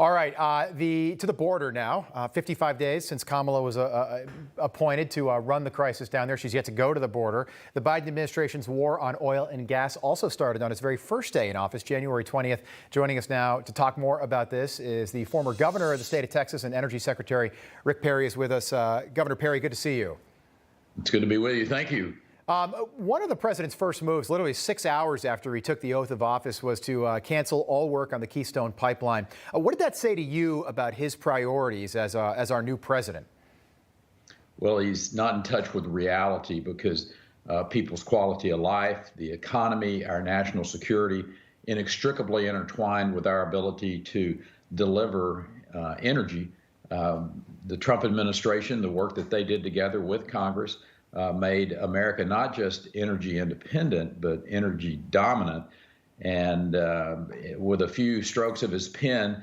All right, to the border now. 55 days since Kamala was appointed to run the crisis down there. She's yet to go to the border. The Biden administration's war on oil and gas also started on its very first day in office, January 20th. Joining us now to talk more about this is the former governor of the state of Texas and Energy Secretary Rick Perry is with us. Governor Perry, good to see you. It's good to be with you. Thank you. One of the president's first moves, literally 6 hours after he took the oath of office, was to cancel all work on the Keystone Pipeline. What did that say to you about his priorities as our new president? Well, he's not in touch with reality because people's quality of life, the economy, our national security, inextricably intertwined with our ability to deliver energy. The Trump administration, the work that they did together with Congress, made America not just energy independent, but energy dominant. And with a few strokes of his pen,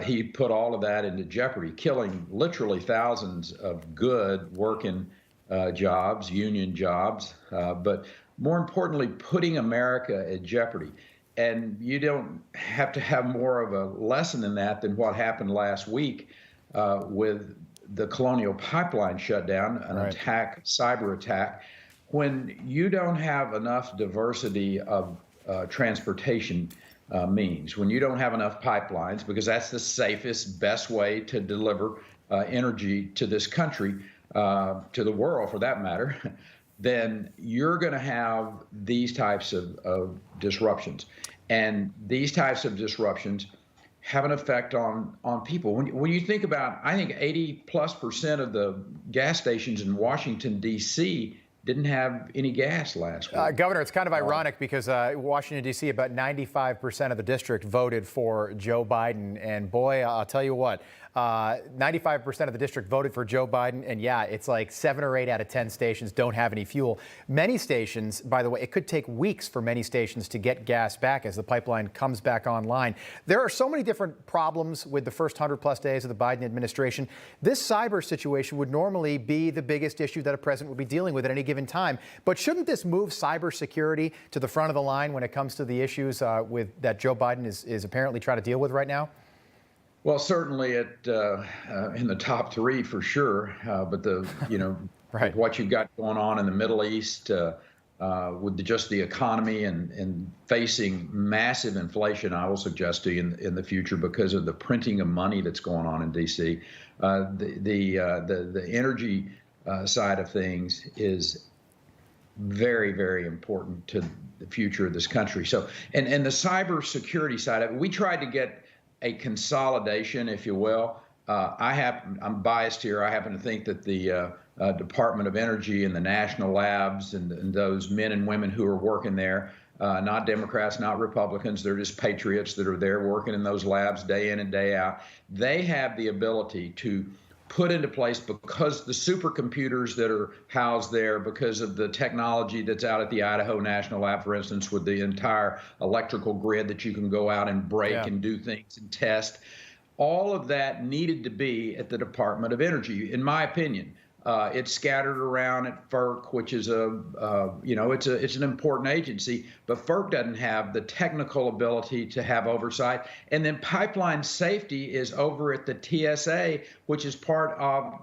he put all of that into jeopardy, killing literally thousands of good working jobs, union jobs, but more importantly, putting America at jeopardy. And you don't have to have more of a lesson in that than what happened last week with the Colonial Pipeline shutdown, an attack, cyber attack. When you don't have enough diversity of transportation means, when you don't have enough pipelines, because that's the safest, best way to deliver energy to this country, to the world for that matter, then you're going to have these types of disruptions. And these types of disruptions have an effect on people. When you think about, I think 80+% of the gas stations in Washington, D.C. didn't have any gas last week. Governor, it's kind of ironic because Washington, D.C., about 95% of the district voted for Joe Biden. And boy, I'll tell you what, 95% of the district voted for Joe Biden. And yeah, it's like 7 or 8 out of 10 stations don't have any fuel. Many stations, by the way, it could take weeks for many stations to get gas back as the pipeline comes back online. There are so many different problems with the first 100+ days of the Biden administration. This cyber situation would normally be the biggest issue that a president would be dealing with at any given time. But shouldn't this move cybersecurity to the front of the line when it comes to the issues that Joe Biden is apparently trying to deal with right now? Well, certainly in the top 3 for sure. But what you've got going on in the Middle East with just the economy and facing massive inflation, I will suggest to you in the future because of the printing of money that's going on in D.C. The energy side of things is very, very important to the future of this country. So, and the cybersecurity side of it, we tried to get a consolidation, if you will. I'm biased here. I happen to think that the Department of Energy and the national labs and those men and women who are working there, not Democrats, not Republicans, they're just patriots that are there working in those labs day in and day out. They have the ability to put into place, because the supercomputers that are housed there, because of the technology that's out at the Idaho National Lab, for instance, with the entire electrical grid that you can go out and break and do things and test, all of that needed to be at the Department of Energy, in my opinion. It's scattered around at FERC, which is it's an important agency, but FERC doesn't have the technical ability to have oversight. And then pipeline safety is over at the TSA, which is part of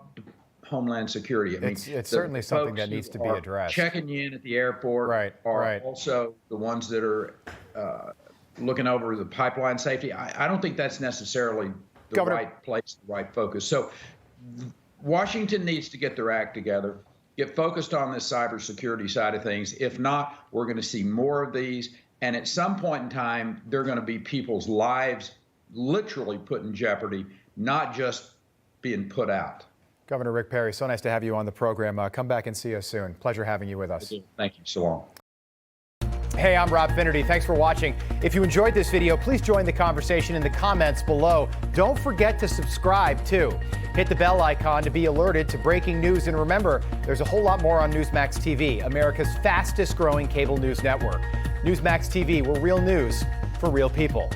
Homeland Security. It's certainly something that needs to be addressed. Checking you in at the airport are also the ones that are looking over the pipeline safety. I don't think that's necessarily the right place, the right focus. So Washington needs to get their act together, get focused on this cybersecurity side of things. If not, we're going to see more of these. And at some point in time, they're going to be people's lives literally put in jeopardy, not just being put out. Governor Rick Perry, so nice to have you on the program. Come back and see us soon. Pleasure having you with us. Thank you. So long. Hey, I'm Rob Finnerty. Thanks for watching. If you enjoyed this video, please join the conversation in the comments below. Don't forget to subscribe, too. Hit the bell icon to be alerted to breaking news. And remember, there's a whole lot more on Newsmax TV, America's fastest growing cable news network. Newsmax TV, we're real news for real people.